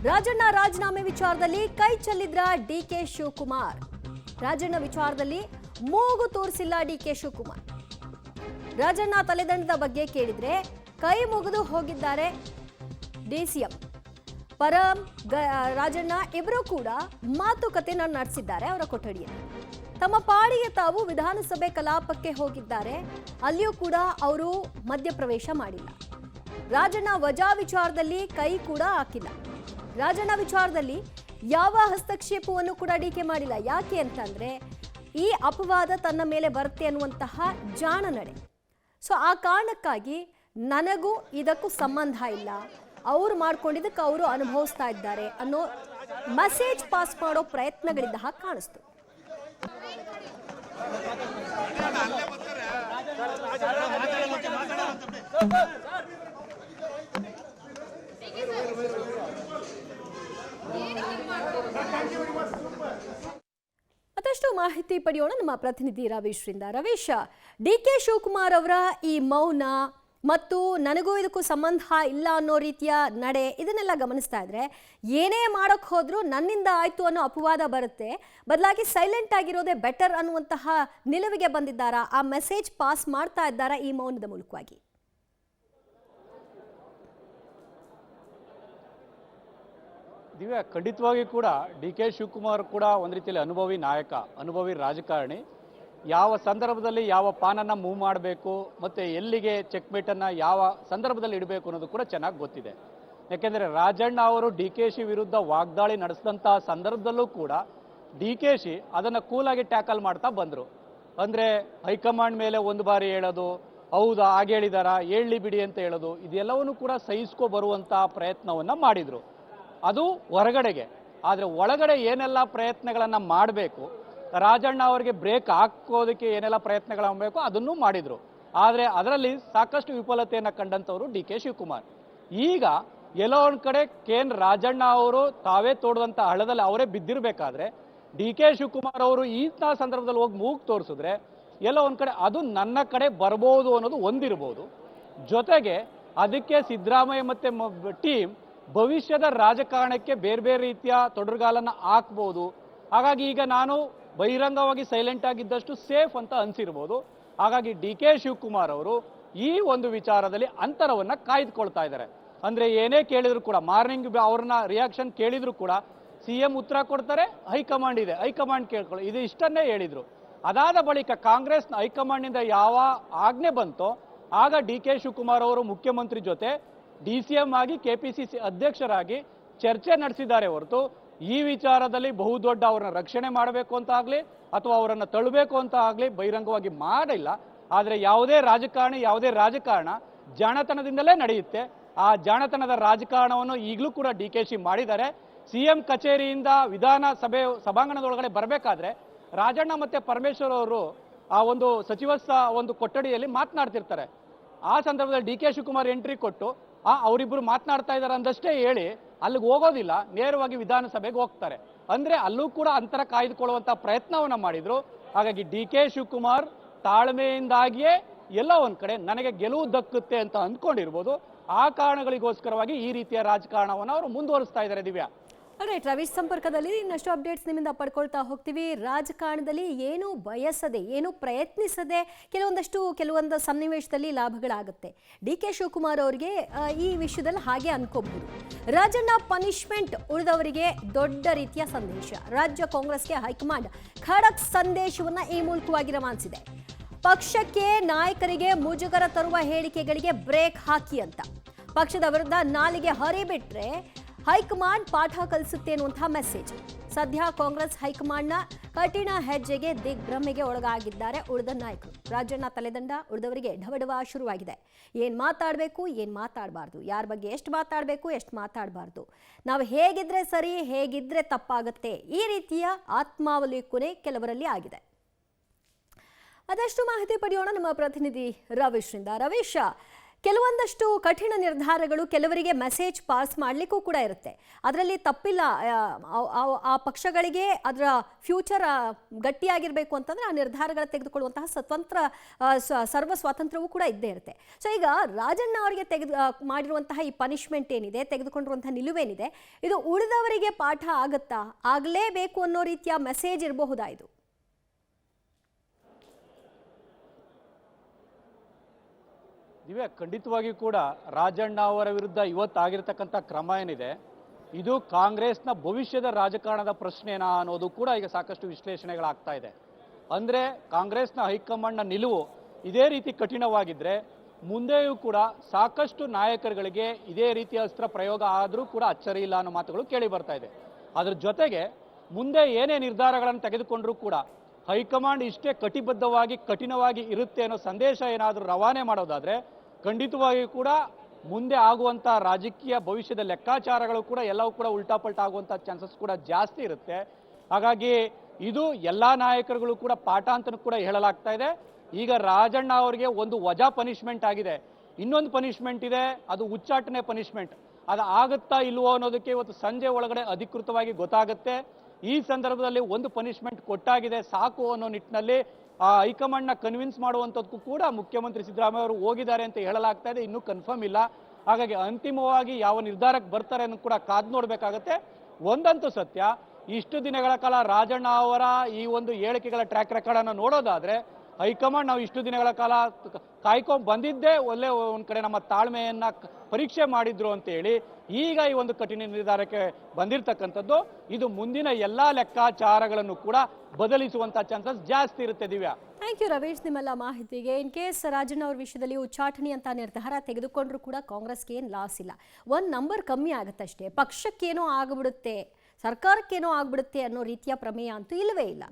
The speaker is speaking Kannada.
ರಾಜಣ್ಣ ರಾಜೀನಾಮೆ ವಿಚಾರದಲ್ಲಿ ಕೈ ಚೆಲ್ಲಿದ್ರ ಡಿಕೆ ಶಿವಕುಮಾರ್. ರಾಜಣ್ಣ ವಿಚಾರದಲ್ಲಿ ಮೂಗು ತೋರಿಸಿಲ್ಲ ಡಿಕೆ ಶಿವಕುಮಾರ್. ರಾಜಣ್ಣ ತಲೆದಂಡದ ಬಗ್ಗೆ ಕೇಳಿದ್ರೆ ಕೈ ಮುಗಿದು ಹೋಗಿದ್ದಾರೆ ಡಿಸಿಎಂ. ಪರಂ ರಾಜಣ್ಣ ಇಬ್ಬರು ಕೂಡ ಮಾತುಕತೆಯನ್ನು ನಡೆಸಿದ್ದಾರೆ ಅವರ ಕೊಠಡಿಯಲ್ಲಿ. ತಮ್ಮ ಪಾಡಿಗೆ ತಾವು ವಿಧಾನಸಭೆ ಕಲಾಪಕ್ಕೆ ಹೋಗಿದ್ದಾರೆ. ಅಲ್ಲಿಯೂ ಕೂಡ ಅವರು ಮಧ್ಯಪ್ರವೇಶ ಮಾಡಿಲ್ಲ. ರಾಜಣ್ಣ ವಜಾ ವಿಚಾರದಲ್ಲಿ ಕೈ ಕೂಡ ಹಾಕಿಲ್ಲ. ರಾಜಣ್ಣ ವಿಚಾರದಲ್ಲಿ ಯಾವ ಹಸ್ತಕ್ಷೇಪವನ್ನು ಕೂಡ ಡಿಕೆ ಮಾಡಿಲ್ಲ. ಯಾಕೆ ಅಂತಂದ್ರೆ ಈ ಅಪವಾದ ತನ್ನ ಮೇಲೆ ಬರುತ್ತೆ ಅನ್ನುವಂತಹ ಜಾಣ ನಡೆ. ಸೊ ಆ ಕಾರಣಕ್ಕಾಗಿ ನನಗೂ ಇದಕ್ಕೂ ಸಂಬಂಧ ಇಲ್ಲ, ಅವರು ಮಾಡ್ಕೊಂಡಿದ್ದಕ್ಕೆ ಅವರು ಅನುಭವಿಸ್ತಾ ಇದ್ದಾರೆ ಅನ್ನೋ ಮೆಸೇಜ್ ಪಾಸ್ ಮಾಡೋ ಪ್ರಯತ್ನಗಳಿದ್ದ ಹಾಗೆ ಕಾಣಿಸ್ತು. ಮತ್ತಷ್ಟು ಮಾಹಿತಿ ಪಡೆಯೋಣ ನಮ್ಮ ಪ್ರತಿನಿಧಿ ರವೀಶ್ರಿಂದ. ರವೀಶ್, ಡಿಕೆ ಶಿವಕುಮಾರ್ ಅವರ ಈ ಮೌನ ಮತ್ತು ನನಗೂ ಇದಕ್ಕೂ ಸಂಬಂಧ ಇಲ್ಲ ಅನ್ನೋ ರೀತಿಯ ನಡೆ, ಇದನ್ನೆಲ್ಲ ಗಮನಿಸ್ತಾ ಇದ್ರೆ ಏನೇ ಮಾಡೋಕ್ಕೆ ಹೋದ್ರೂ ನನ್ನಿಂದ ಆಯ್ತು ಅನ್ನೋ ಅಪವಾದ ಬರುತ್ತೆ, ಬದಲಾಗಿ ಸೈಲೆಂಟ್ ಆಗಿರೋದೇ ಬೆಟರ್ ಅನ್ನುವಂತಹ ನಿಲುವಿಗೆ ಬಂದಿದ್ದಾರಾ? ಆ ಮೆಸೇಜ್ ಪಾಸ್ ಮಾಡ್ತಾ ಇದ್ದಾರಾ ಈ ಮೌನದ ಮೂಲಕವಾಗಿ? ದಿವ್ಯಾ, ಖಂಡಿತವಾಗಿ ಕೂಡ ಡಿ ಕೆ ಶಿವಕುಮಾರ್ ಕೂಡ ಒಂದು ರೀತಿಯಲ್ಲಿ ಅನುಭವಿ ನಾಯಕ, ಅನುಭವಿ ರಾಜಕಾರಣಿ. ಯಾವ ಸಂದರ್ಭದಲ್ಲಿ ಯಾವ ಪಾನನ್ನ ಮೂವ್ ಮಾಡಬೇಕು ಮತ್ತು ಎಲ್ಲಿಗೆ ಚೆಕ್ಮೇಟನ್ನು ಯಾವ ಸಂದರ್ಭದಲ್ಲಿ ಇಡಬೇಕು ಅನ್ನೋದು ಕೂಡ ಚೆನ್ನಾಗಿ ಗೊತ್ತಿದೆ. ಯಾಕೆಂದರೆ ರಾಜಣ್ಣ ಅವರು ಡಿ ಕೆ ಶಿ ವಿರುದ್ಧ ವಾಗ್ದಾಳಿ ನಡೆಸಿದಂತಹ ಸಂದರ್ಭದಲ್ಲೂ ಕೂಡ ಡಿ ಕೆ ಶಿ ಅದನ್ನು ಕೂಲಾಗಿ ಟ್ಯಾಕಲ್ ಮಾಡ್ತಾ ಬಂದರು. ಅಂದರೆ ಹೈಕಮಾಂಡ್ ಮೇಲೆ ಒಂದು ಬಾರಿ ಹೇಳೋದು, ಹೌದಾ ಹಾಗೆ ಹೇಳಿದಾರಾ, ಹೇಳಿ ಬಿಡಿ ಅಂತ ಹೇಳೋದು, ಇದೆಲ್ಲವನ್ನೂ ಕೂಡ ಸಹಿಸ್ಕೊ ಬರುವಂಥ ಪ್ರಯತ್ನವನ್ನು ಮಾಡಿದರು. ಅದು ಹೊರಗಡೆಗೆ. ಆದರೆ ಒಳಗಡೆ ಏನೆಲ್ಲ ಪ್ರಯತ್ನಗಳನ್ನು ಮಾಡಬೇಕು, ರಾಜಣ್ಣ ಅವರಿಗೆ ಬ್ರೇಕ್ ಹಾಕೋದಕ್ಕೆ ಏನೆಲ್ಲ ಪ್ರಯತ್ನಗಳನ್ನು ಮಾಡಬೇಕು ಅದನ್ನೂ ಮಾಡಿದರು. ಆದರೆ ಅದರಲ್ಲಿ ಸಾಕಷ್ಟು ವಿಫಲತೆಯನ್ನು ಕಂಡಂಥವರು ಡಿ ಕೆ ಶಿವಕುಮಾರ್. ಈಗ ಎಲ್ಲೋ ಒಂದು ಕಡೆ ರಾಜಣ್ಣ ಅವರು ತಾವೇ ತೋಡುವಂಥ ಹಳ್ಳದಲ್ಲಿ ಅವರೇ ಬಿದ್ದಿರಬೇಕಾದ್ರೆ ಡಿ ಕೆ ಶಿವಕುಮಾರ್ ಅವರು ಇಂಥ ಸಂದರ್ಭದಲ್ಲಿ ಹೋಗಿ ಮೂಗು ತೋರಿಸಿದ್ರೆ ಎಲ್ಲೋ ಒಂದು ಕಡೆ ಅದು ನನ್ನ ಕಡೆ ಬರ್ಬೋದು ಅನ್ನೋದು ಒಂದಿರ್ಬೋದು. ಜೊತೆಗೆ ಅದಕ್ಕೆ ಸಿದ್ದರಾಮಯ್ಯ ಮತ್ತು ಟೀಮ್ ಭವಿಷ್ಯದ ರಾಜಕಾರಣಕ್ಕೆ ಬೇರೆ ಬೇರೆ ರೀತಿಯ ತೊಡರುಗಾಲನ್ನ ಹಾಕ್ಬೋದು. ಹಾಗಾಗಿ ಈಗ ನಾನು ಬಹಿರಂಗವಾಗಿ ಸೈಲೆಂಟ್ ಆಗಿದ್ದಷ್ಟು ಸೇಫ್ ಅಂತ ಅನ್ಸಿರ್ಬೋದು. ಹಾಗಾಗಿ ಡಿ ಕೆ ಶಿವಕುಮಾರ್ ಅವರು ಈ ಒಂದು ವಿಚಾರದಲ್ಲಿ ಅಂತರವನ್ನು ಕಾಯ್ದುಕೊಳ್ತಾ ಇದ್ದಾರೆ. ಅಂದರೆ ಏನೇ ಕೇಳಿದ್ರು ಕೂಡ, ಮಾರ್ನಿಂಗ್ ಅವ್ರನ್ನ ರಿಯಾಕ್ಷನ್ ಕೇಳಿದ್ರು ಕೂಡ CM ಉತ್ತರ ಕೊಡ್ತಾರೆ, ಹೈಕಮಾಂಡ್ ಇದೆ, ಹೈಕಮಾಂಡ್ ಕೇಳ್ಕೊಳ್ಳಿ, ಇದು ಇಷ್ಟನ್ನೇ ಹೇಳಿದರು. ಅದಾದ ಬಳಿಕ ಕಾಂಗ್ರೆಸ್ನ ಹೈಕಮಾಂಡ್ನಿಂದ ಯಾವ ಆಜ್ಞೆ ಬಂತೋ ಆಗ ಡಿ ಕೆ ಶಿವಕುಮಾರ್ ಅವರು ಮುಖ್ಯಮಂತ್ರಿ ಜೊತೆ DCM ಆಗಿ KPCC ಅಧ್ಯಕ್ಷರಾಗಿ ಚರ್ಚೆ ನಡೆಸಿದ್ದಾರೆ ಹೊರತು ಈ ವಿಚಾರದಲ್ಲಿ ಬಹುದೊಡ್ಡ ಅವರನ್ನ ರಕ್ಷಣೆ ಮಾಡಬೇಕು ಅಂತ ಆಗಲಿ ಅಥವಾ ಅವರನ್ನು ತಳ್ಳಬೇಕು ಅಂತ ಆಗಲಿ ಬಹಿರಂಗವಾಗಿ ಮಾಡಿಲ್ಲ. ಆದರೆ ಯಾವುದೇ ರಾಜಕಾರಣ ಜಾಣತನದಿಂದಲೇ ನಡೆಯುತ್ತೆ. ಆ ಜಾಣತನದ ರಾಜಕಾರಣವನ್ನು ಈಗಲೂ ಕೂಡ DK ಶಿ ಮಾಡಿದ್ದಾರೆ. CM ಕಚೇರಿಯಿಂದ ವಿಧಾನಸಭೆ ಸಭಾಂಗಣದೊಳಗಡೆ ಬರಬೇಕಾದ್ರೆ ರಾಜಣ್ಣ ಮತ್ತು ಪರಮೇಶ್ವರ್ ಅವರು ಆ ಒಂದು ಸಚಿವ ಒಂದು ಕೊಠಡಿಯಲ್ಲಿ ಮಾತನಾಡ್ತಿರ್ತಾರೆ. ಆ ಸಂದರ್ಭದಲ್ಲಿ ಡಿ ಕೆ ಶಿವಕುಮಾರ್ ಎಂಟ್ರಿ ಕೊಟ್ಟು ಅವರಿಬ್ಬರು ಮಾತನಾಡ್ತಾ ಇದ್ದಾರೆ ಅಂದಷ್ಟೇ ಹೇಳಿ ಅಲ್ಲಿಗೆ ಹೋಗೋದಿಲ್ಲ, ನೇರವಾಗಿ ವಿಧಾನಸಭೆಗೆ ಹೋಗ್ತಾರೆ. ಅಂದರೆ ಅಲ್ಲೂ ಕೂಡ ಅಂತರ ಕಾಯ್ದುಕೊಳ್ಳುವಂಥ ಪ್ರಯತ್ನವನ್ನು ಮಾಡಿದರು. ಹಾಗಾಗಿ ಡಿ ಕೆ ಶಿವಕುಮಾರ್ ತಾಳ್ಮೆಯಿಂದಾಗಿಯೇ ಎಲ್ಲ ಒಂದು ಕಡೆ ನನಗೆ ಗೆಲುವು ದಕ್ಕುತ್ತೆ ಅಂತ ಅಂದ್ಕೊಂಡಿರ್ಬೋದು. ಆ ಕಾರಣಗಳಿಗೋಸ್ಕರವಾಗಿ ಈ ರೀತಿಯ ರಾಜಕಾರಣವನ್ನು ಅವರು ಮುಂದುವರಿಸ್ತಾ ಇದ್ದಾರೆ. ದಿವ್ಯಾ, ರೈಟ್, ರವೀಶ್ ಸಂಪರ್ಕದಲ್ಲಿ ಇನ್ನಷ್ಟು ಅಪ್ಡೇಟ್ಸ್ ನಿಮ್ಮಿಂದ ಪಡ್ಕೊಳ್ತಾ ಹೋಗ್ತೀವಿ. ರಾಜಕಾರಣದಲ್ಲಿ ಏನು ಬಯಸದೆ, ಏನು ಪ್ರಯತ್ನಿಸದೆ ಕೆಲವೊಂದು ಸನ್ನಿವೇಶದಲ್ಲಿ ಲಾಭಗಳಾಗುತ್ತೆ. ಡಿ ಕೆ ಶಿವಕುಮಾರ್ ಅವರಿಗೆ ಈ ವಿಷಯದಲ್ಲಿ ಹಾಗೆ ಅನ್ಕೋಬಹುದು. ರಾಜಣ್ಣ ಪನಿಷ್ಮೆಂಟ್ ಉಳಿದವರಿಗೆ ದೊಡ್ಡ ರೀತಿಯ ಸಂದೇಶ. ರಾಜ್ಯ ಕಾಂಗ್ರೆಸ್ಗೆ ಹೈಕಮಾಂಡ್ ಖಡಕ್ ಸಂದೇಶವನ್ನ ಈ ಮೂಲಕವಾಗಿ ರವಾನಿಸಿದೆ. ಪಕ್ಷಕ್ಕೆ ನಾಯಕರಿಗೆ ಮುಜುಗರ ತರುವ ಹೇಳಿಕೆಗಳಿಗೆ ಬ್ರೇಕ್ ಹಾಕಿ ಅಂತ. ಪಕ್ಷದ ವಿರುದ್ಧ ನಾಲಿಗೆ ಹರಿಬಿಟ್ರೆ ಹೈಕಮಾಂಡ್ ಪಾಠ ಕಲಿಸುತ್ತೆ ಅನ್ನುವಂತಹ ಮೆಸೇಜ್. ಸದ್ಯ ಕಾಂಗ್ರೆಸ್ ಹೈಕಮಾಂಡ್ನ ಕಠಿಣ ಹೆಜ್ಜೆಗೆ ದಿಗ್ಭ್ರಮೆಗೆ ಒಳಗಾಗಿದ್ದಾರೆ ಉಳಿದ ನಾಯಕರು. ರಾಜಣ್ಣ ತಲೆದಂಡ, ಉಳಿದವರಿಗೆ ಢವಢವ ಶುರುವಾಗಿದೆ. ಏನು ಮಾತಾಡಬೇಕು, ಏನು ಮಾತಾಡಬಾರ್ದು, ಯಾರ ಬಗ್ಗೆ ಎಷ್ಟು ಮಾತಾಡಬೇಕು, ಎಷ್ಟು ಮಾತಾಡಬಾರ್ದು, ನಾವು ಹೇಗಿದ್ರೆ ಸರಿ, ಹೇಗಿದ್ರೆ ತಪ್ಪಾಗುತ್ತೆ, ಈ ರೀತಿಯ ಆತ್ಮಾವಲೋಕನೆ ಕೆಲವರಲ್ಲಿ ಆಗಿದೆ. ಅದಷ್ಟು ಮಾಹಿತಿ ಪಡೆಯೋಣ ನಮ್ಮ ಪ್ರತಿನಿಧಿ ರವೀಶ್ರಿಂದ. ರವೀಶ್, ಕೆಲವೊಂದಷ್ಟು ಕಠಿಣ ನಿರ್ಧಾರಗಳು ಕೆಲವರಿಗೆ ಮೆಸೇಜ್ ಪಾಸ್ ಮಾಡಲಿಕ್ಕೂ ಕೂಡ ಇರುತ್ತೆ. ಅದರಲ್ಲಿ ತಪ್ಪಿಲ್ಲ. ಆ ಪಕ್ಷಗಳಿಗೆ ಅದರ ಫ್ಯೂಚರ್ ಗಟ್ಟಿಯಾಗಿರಬೇಕು ಅಂತಂದ್ರೆ ಆ ನಿರ್ಧಾರಗಳ ತೆಗೆದುಕೊಳ್ಳುವಂತಹ ಸ್ವತಂತ್ರ ಸರ್ವ ಸ್ವಾತಂತ್ರ್ಯವೂ ಕೂಡ ಇದ್ದೇ ಇರುತ್ತೆ. ಸೊ ಈಗ ರಾಜಣ್ಣ ಅವರಿಗೆ ಮಾಡಿರುವಂತಹ ಈ ಪನಿಷ್ಮೆಂಟ್ ಏನಿದೆ, ತೆಗೆದುಕೊಂಡಿರುವಂತಹ ನಿಲುವೇನಿದೆ, ಇದು ಉಳಿದವರಿಗೆ ಪಾಠ ಆಗುತ್ತಾ? ಆಗಲೇಬೇಕು ಅನ್ನೋ ರೀತಿಯ ಮೆಸೇಜ್ ಇರಬಹುದಾ ಇದು? ದಿವ್ಯಾ, ಖಂಡಿತವಾಗಿಯೂ ಕೂಡ ರಾಜಣ್ಣ ಅವರ ವಿರುದ್ಧ ಇವತ್ತಾಗಿರ್ತಕ್ಕಂಥ ಕ್ರಮ ಏನಿದೆ, ಇದು ಕಾಂಗ್ರೆಸ್ನ ಭವಿಷ್ಯದ ರಾಜಕಾರಣದ ಪ್ರಶ್ನೆನಾ ಅನ್ನೋದು ಕೂಡ ಈಗ ಸಾಕಷ್ಟು ವಿಶ್ಲೇಷಣೆಗಳಾಗ್ತಾ ಇದೆ. ಅಂದರೆ ಕಾಂಗ್ರೆಸ್ನ ಹೈಕಮಾಂಡ್ನ ನಿಲುವು ಇದೇ ರೀತಿ ಕಠಿಣವಾಗಿದ್ದರೆ ಮುಂದೆಯೂ ಕೂಡ ಸಾಕಷ್ಟು ನಾಯಕರುಗಳಿಗೆ ಇದೇ ರೀತಿಯ ಅಸ್ತ್ರ ಪ್ರಯೋಗ ಆದರೂ ಕೂಡ ಅಚ್ಚರಿ ಇಲ್ಲ ಅನ್ನೋ ಮಾತುಗಳು ಕೇಳಿ ಬರ್ತಾ ಇದೆ. ಅದ್ರ ಜೊತೆಗೆ ಮುಂದೆ ಏನೇ ನಿರ್ಧಾರಗಳನ್ನು ತೆಗೆದುಕೊಂಡ್ರೂ ಕೂಡ ಹೈಕಮಾಂಡ್ ಇಷ್ಟೇ ಕಟಿಬದ್ಧವಾಗಿ ಕಠಿಣವಾಗಿ ಇರುತ್ತೆ ಅನ್ನೋ ಸಂದೇಶ ಏನಾದರೂ ರವಾನೆ ಮಾಡೋದಾದರೆ ಖಂಡಿತವಾಗಿಯೂ ಕೂಡ ಮುಂದೆ ಆಗುವಂಥ ರಾಜಕೀಯ ಭವಿಷ್ಯದ ಲೆಕ್ಕಾಚಾರಗಳು ಕೂಡ ಎಲ್ಲವೂ ಕೂಡ ಉಲ್ಟಾಪಲ್ಟಾ ಆಗುವಂಥ ಚಾನ್ಸಸ್ ಕೂಡ ಜಾಸ್ತಿ ಇರುತ್ತೆ. ಹಾಗಾಗಿ ಇದು ಎಲ್ಲ ನಾಯಕರುಗಳು ಕೂಡ ಪಾಠ ಅಂತಲೂ ಕೂಡ ಹೇಳಲಾಗ್ತಾ ಇದೆ. ಈಗ ರಾಜಣ್ಣ ಅವರಿಗೆ ಒಂದು ವಜಾ ಪನಿಷ್ಮೆಂಟ್ ಆಗಿದೆ, ಇನ್ನೊಂದು ಪನಿಷ್ಮೆಂಟ್ ಇದೆ, ಅದು ಉಚ್ಚಾಟನೆ ಪನಿಷ್ಮೆಂಟ್. ಅದು ಆಗುತ್ತಾ ಇಲ್ವೋ ಅನ್ನೋದಕ್ಕೆ ಇವತ್ತು ಸಂಜೆ ಒಳಗಡೆ ಅಧಿಕೃತವಾಗಿ ಗೊತ್ತಾಗುತ್ತೆ. ಈ ಸಂದರ್ಭದಲ್ಲಿ ಒಂದು ಪನಿಷ್ಮೆಂಟ್ ಕೊಟ್ಟಾಗಿದೆ ಸಾಕು ಅನ್ನೋ ನಿಟ್ಟಿನಲ್ಲಿ ಆ ಹೈಕಮಾಂಡ್ನ ಕನ್ವಿನ್ಸ್ ಮಾಡುವಂಥದ್ದಕ್ಕೂ ಕೂಡ ಮುಖ್ಯಮಂತ್ರಿ ಸಿದ್ದರಾಮಯ್ಯ ಅವರು ಹೋಗಿದ್ದಾರೆ ಅಂತ ಹೇಳಲಾಗ್ತಾ ಇದೆ. ಇನ್ನೂ ಕನ್ಫರ್ಮ್ ಇಲ್ಲ. ಹಾಗಾಗಿ ಅಂತಿಮವಾಗಿ ಯಾವ ನಿರ್ಧಾರಕ್ಕೆ ಬರ್ತಾರೆ ಅನ್ನೋದು ಕೂಡ ಕಾದು ನೋಡಬೇಕಾಗತ್ತೆ. ಒಂದಂತೂ ಸತ್ಯ, ಇಷ್ಟು ದಿನಗಳ ಕಾಲ ರಾಜಣ್ಣ ಅವರ ಈ ಒಂದು ಹೇಳಿಕೆಗಳ ಟ್ರ್ಯಾಕ್ ರೆಕಾರ್ಡನ್ನು ನೋಡೋದಾದ್ರೆ ಹೈಕಮಾಂಡ್ ನಾವು ಇಷ್ಟು ದಿನಗಳ ಕಾಲ ಕಾಯ್ಕೊಂಡು ಬಂದಿದ್ದೇ ಒಳ್ಳೆ ಒಂದು ಕಡೆ ನಮ್ಮ ತಾಳ್ಮೆಯನ್ನ ಪರೀಕ್ಷೆ ಮಾಡಿದ್ರು ಅಂತ ಹೇಳಿ ಈಗ ಈ ಒಂದು ಕಠಿಣ ನಿರ್ಧಾರಕ್ಕೆ ಬಂದಿರತಕ್ಕಂಥದ್ದು. ಇದು ಮುಂದಿನ ಎಲ್ಲಾ ಲೆಕ್ಕಾಚಾರಗಳನ್ನು ಕೂಡ ಬದಲಿಸುವಂತ ಚಾನ್ಸಸ್ ಜಾಸ್ತಿ ಇರುತ್ತೆ. ದಿವ್ಯಾ, ಥ್ಯಾಂಕ್ ಯು ರವೀಶ್ ನಿಮ್ಮೆಲ್ಲ ಮಾಹಿತಿಗೆ. ಇನ್ ಕೇಸ್ ರಾಜಣ್ಣ ಅವ್ರ ವಿಷಯದಲ್ಲಿ ಉಚ್ಚಾಟನೆ ಅಂತ ನಿರ್ಧಾರ ತೆಗೆದುಕೊಂಡ್ರು ಕೂಡ ಕಾಂಗ್ರೆಸ್ಗೆ ಏನು ಲಾಸ್ ಇಲ್ಲ, ಒಂದು ನಂಬರ್ ಕಮ್ಮಿ ಆಗುತ್ತಷ್ಟೇ. ಪಕ್ಷಕ್ಕೇನೋ ಆಗ್ಬಿಡುತ್ತೆ, ಸರ್ಕಾರಕ್ಕೇನೋ ಆಗ್ಬಿಡುತ್ತೆ ಅನ್ನೋ ರೀತಿಯ ಪ್ರಮೇಯ ಅಂತೂ ಇಲ್ಲವೇ ಇಲ್ಲ.